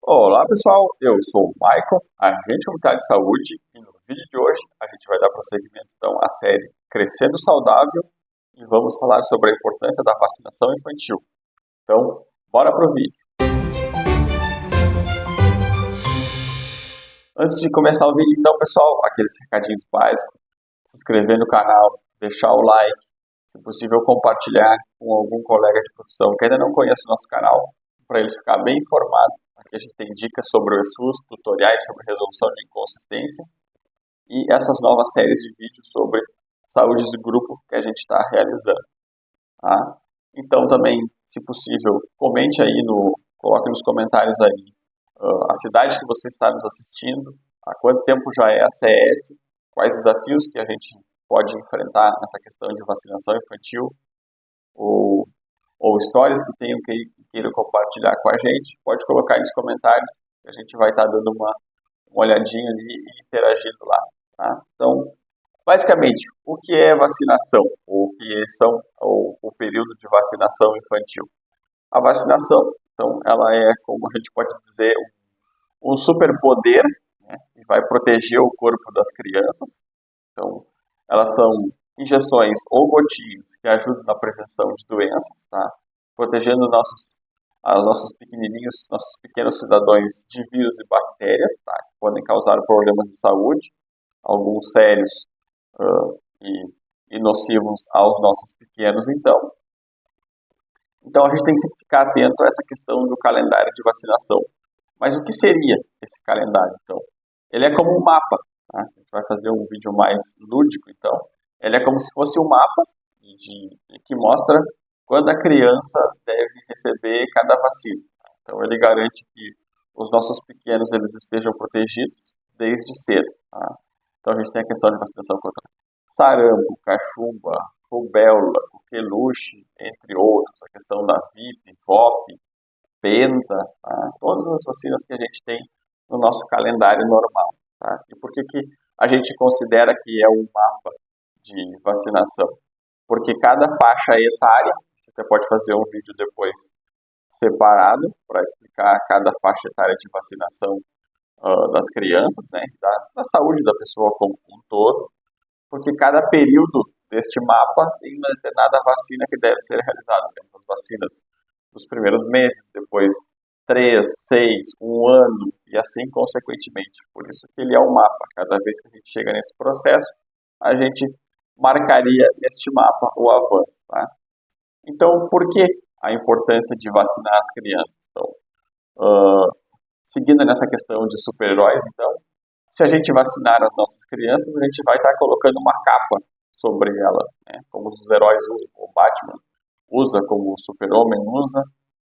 Olá pessoal, eu sou o Michael, agente comunitário de saúde, e no vídeo de hoje a gente vai dar prosseguimento então à série Crescendo Saudável e vamos falar sobre a importância da vacinação infantil. Então, bora pro vídeo. Antes de começar o vídeo então pessoal, aqueles recadinhos básicos, se inscrever no canal, deixar o like, se possível compartilhar com algum colega de profissão que ainda não conhece o nosso canal, para ele ficar bem informado. Aqui a gente tem dicas sobre o ESUS, tutoriais sobre resolução de inconsistência e essas novas séries de vídeos sobre saúde de grupo que a gente está realizando. Tá? Então também, se possível, comente aí, coloque nos comentários aí a cidade que você está nos assistindo, há quanto tempo já é a CS, quais desafios que a gente pode enfrentar nessa questão de vacinação infantil, ou, ou histórias que queiram compartilhar com a gente, pode colocar aí nos comentários, que a gente vai estar dando uma olhadinha ali e interagindo lá. Tá? Então, basicamente, o que é vacinação? O que são o período de vacinação infantil? A vacinação, então, ela é, como a gente pode dizer, um superpoder, né, que vai proteger o corpo das crianças. Então, elas são injeções ou gotinhas que ajudam na prevenção de doenças, tá? Protegendo nossos pequenininhos, nossos pequenos cidadãos de vírus e bactérias, tá? Que podem causar problemas de saúde, alguns sérios e nocivos aos nossos pequenos, então. Então, a gente tem que sempre ficar atento a essa questão do calendário de vacinação. Mas o que seria esse calendário, então? Ele é como um mapa, tá? A gente vai fazer um vídeo mais lúdico, então. Ele é como se fosse um mapa que mostra quando a criança deve receber cada vacina. Então, ele garante que os nossos pequenos eles estejam protegidos desde cedo. Tá? Então, a gente tem a questão de vacinação contra sarampo, cachumba, rubéola, coqueluche, entre outros. A questão da VIP, VOP, penta, tá? Todas as vacinas que a gente tem no nosso calendário normal. Tá? E por que a gente considera que é um mapa de vacinação? Porque cada faixa etária, a gente até pode fazer um vídeo depois separado para explicar cada faixa etária de vacinação das crianças, né, da saúde da pessoa como um todo, porque cada período deste mapa tem uma determinada vacina que deve ser realizada. Temos as vacinas dos primeiros meses, depois 3, 6, um ano e assim consequentemente. Por isso que ele é um mapa. Cada vez que a gente chega nesse processo, a gente marcaria neste mapa o avanço. Tá? Então, por que a importância de vacinar as crianças? Então, seguindo nessa questão de super-heróis, então, se a gente vacinar as nossas crianças, a gente vai estar colocando uma capa sobre elas, né? Como os heróis usam, o Batman usa, como o Super-Homem usa,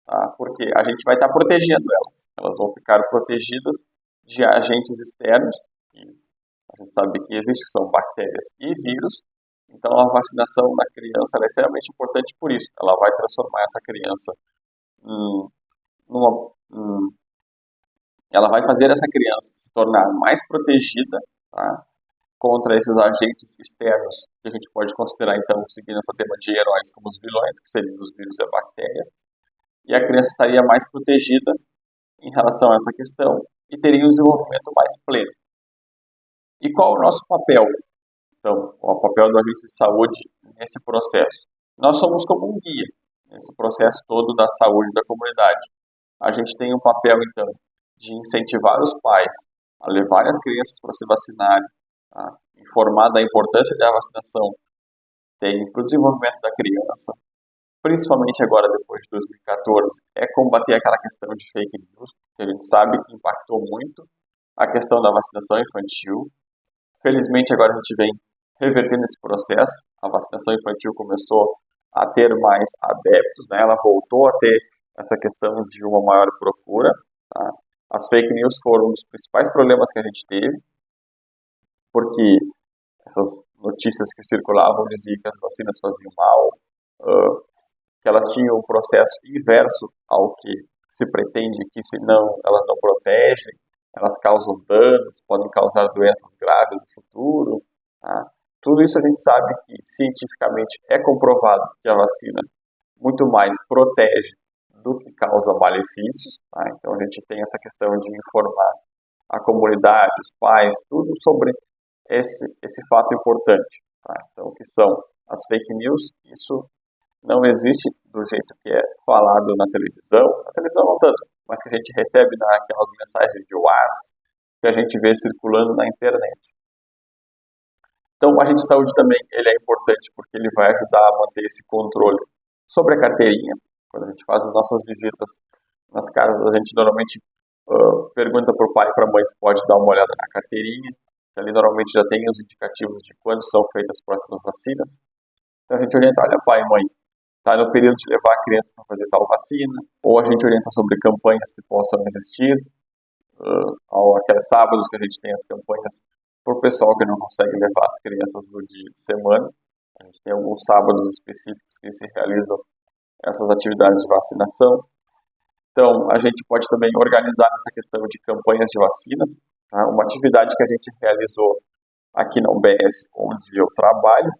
tá? Porque a gente vai estar protegendo elas. Elas vão ficar protegidas de agentes externos, que a gente sabe que existem, que são bactérias e vírus. Então, a vacinação na criança é extremamente importante por isso. Ela vai transformar essa criança em, numa, ela vai fazer essa criança se tornar mais protegida, tá, contra esses agentes externos, que a gente pode considerar, então, seguindo essa tema de heróis como os vilões, que seriam os vírus e a bactéria, e a criança estaria mais protegida em relação a essa questão e teria um desenvolvimento mais pleno. E qual é o nosso papel? Então, o papel do agente de saúde nesse processo? Nós somos como um guia nesse processo todo da saúde da comunidade. A gente tem um papel, então, de incentivar os pais a levarem as crianças para se vacinarem, tá? Informar da importância da vacinação tem para o desenvolvimento da criança, principalmente agora depois de 2014, é combater aquela questão de fake news, que a gente sabe que impactou muito a questão da vacinação infantil. Felizmente agora a gente vem revertendo esse processo, a vacinação infantil começou a ter mais adeptos, né? Ela voltou a ter essa questão de uma maior procura. Tá? As fake news foram um dos principais problemas que a gente teve, porque essas notícias que circulavam diziam que as vacinas faziam mal, que elas tinham um processo inverso ao que se pretende, que senão elas não protegem, elas causam danos, podem causar doenças graves no futuro. Tá? Tudo isso a gente sabe que cientificamente é comprovado que a vacina muito mais protege do que causa malefícios, tá? Então a gente tem essa questão de informar a comunidade, os pais, tudo sobre esse fato importante, tá? Então, o que são as fake news, isso não existe do jeito que é falado na televisão não tanto, mas que a gente recebe naquelas mensagens de WhatsApp, que a gente vê circulando na internet. Então, o agente de saúde também ele é importante porque ele vai ajudar a manter esse controle sobre a carteirinha. Quando a gente faz as nossas visitas nas casas, a gente normalmente pergunta para o pai e para a mãe se pode dar uma olhada na carteirinha. Ali normalmente já tem os indicativos de quando são feitas as próximas vacinas. Então a gente orienta, olha pai e mãe, está no período de levar a criança para fazer tal vacina, ou a gente orienta sobre campanhas que possam existir, aqueles sábados que a gente tem as campanhas para o pessoal que não consegue levar as crianças no dia de semana. A gente tem alguns sábados específicos que se realizam essas atividades de vacinação. Então, a gente pode também organizar essa questão de campanhas de vacinas. Tá? Uma atividade que a gente realizou aqui na UBS, onde eu trabalho,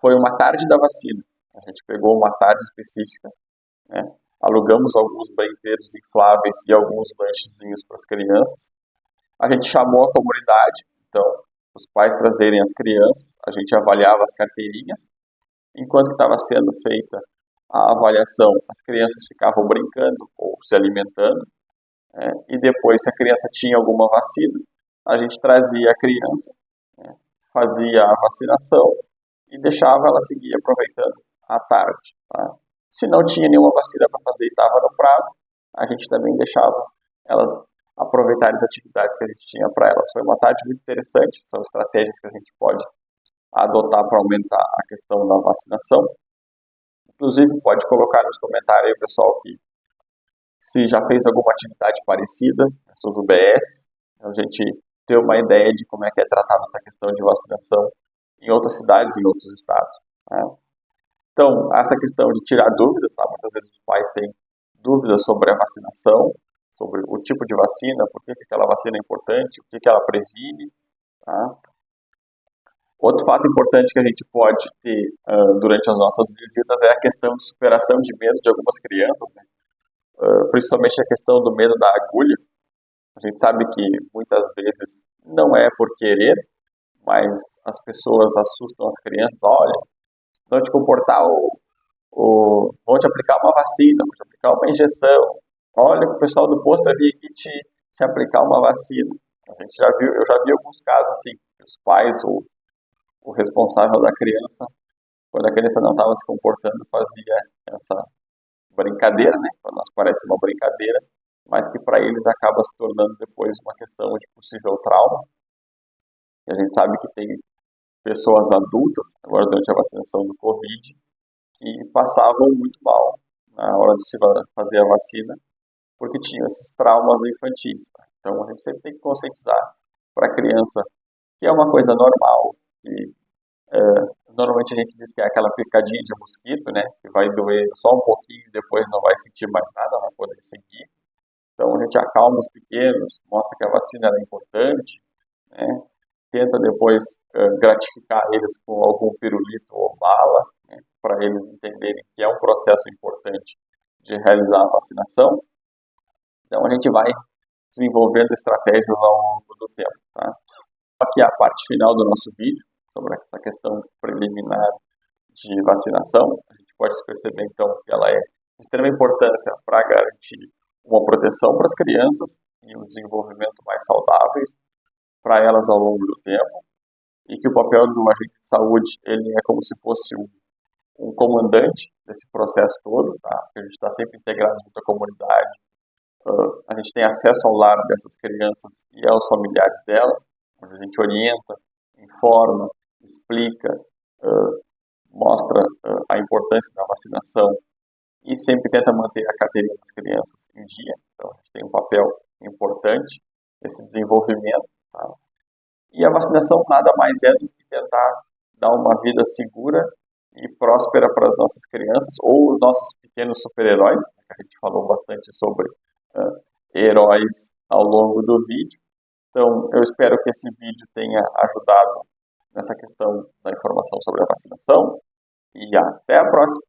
foi uma tarde da vacina. A gente pegou uma tarde específica, né? Alugamos alguns brinquedos infláveis e alguns lanchezinhos para as crianças. A gente chamou a comunidade, então, os pais trazerem as crianças, a gente avaliava as carteirinhas. Enquanto estava sendo feita a avaliação, as crianças ficavam brincando ou se alimentando, e depois, se a criança tinha alguma vacina, a gente trazia a criança, fazia a vacinação e deixava ela seguir aproveitando à tarde. Tá? Se não tinha nenhuma vacina para fazer e estava no prazo, a gente também deixava elas aproveitarem as atividades que a gente tinha para elas. Foi uma tarde muito interessante, são estratégias que a gente pode adotar para aumentar a questão da vacinação. Inclusive, pode colocar nos comentários aí, pessoal, que se já fez alguma atividade parecida nas suas UBS, a gente ter uma ideia de como é que é tratada essa questão de vacinação em outras cidades e em outros estados. Né? Então, essa questão de tirar dúvidas, tá? Muitas vezes os pais têm dúvidas sobre a vacinação, sobre o tipo de vacina, por que aquela vacina é importante, o que ela previne. Tá? Outro fato importante que a gente pode ter durante as nossas visitas é a questão de superação de medo de algumas crianças, né? Principalmente a questão do medo da agulha. A gente sabe que muitas vezes não é por querer, mas as pessoas assustam as crianças. Olha, vão te comportar vão te aplicar uma vacina, vão te aplicar uma injeção. Olha, o pessoal do posto vai vir aqui te aplicar uma vacina. A gente já viu, eu já vi alguns casos assim, os pais ou o responsável da criança, quando a criança não estava se comportando, fazia essa brincadeira, né? Para nós parece uma brincadeira, mas que para eles acaba se tornando depois uma questão de possível trauma. E a gente sabe que tem pessoas adultas, agora durante a vacinação do Covid, que passavam muito mal na hora de se fazer a vacina, porque tinham esses traumas infantis. Tá? Então a gente sempre tem que conscientizar para a criança que é uma coisa normal, que normalmente a gente diz que é aquela picadinha de mosquito, né, que vai doer só um pouquinho e depois não vai sentir mais nada, vai poder seguir. Então a gente acalma os pequenos, mostra que a vacina é importante, né, tenta depois gratificar eles com algum pirulito ou bala, né, para eles entenderem que é um processo importante de realizar a vacinação. Então a gente vai desenvolvendo estratégias ao longo do tempo. Tá? Aqui é a parte final do nosso vídeo, sobre essa questão preliminar de vacinação. A gente pode perceber, então, que ela é de extrema importância para garantir uma proteção para as crianças e um desenvolvimento mais saudáveis para elas ao longo do tempo, e que o papel do agente de saúde ele é como se fosse um comandante desse processo todo, tá? A gente está sempre integrado junto à comunidade, a gente tem acesso ao lar dessas crianças e aos familiares dela, onde a gente orienta, informa, explica, mostra a importância da vacinação e sempre tenta manter a carteirinha das crianças em dia. Então, a gente tem um papel importante nesse desenvolvimento. Tá? E a vacinação nada mais é do que tentar dar uma vida segura e próspera para as nossas crianças ou os nossos pequenos super-heróis, que a gente falou bastante sobre heróis ao longo do vídeo. Então, eu espero que esse vídeo tenha ajudado nessa questão da informação sobre a vacinação e até a próxima!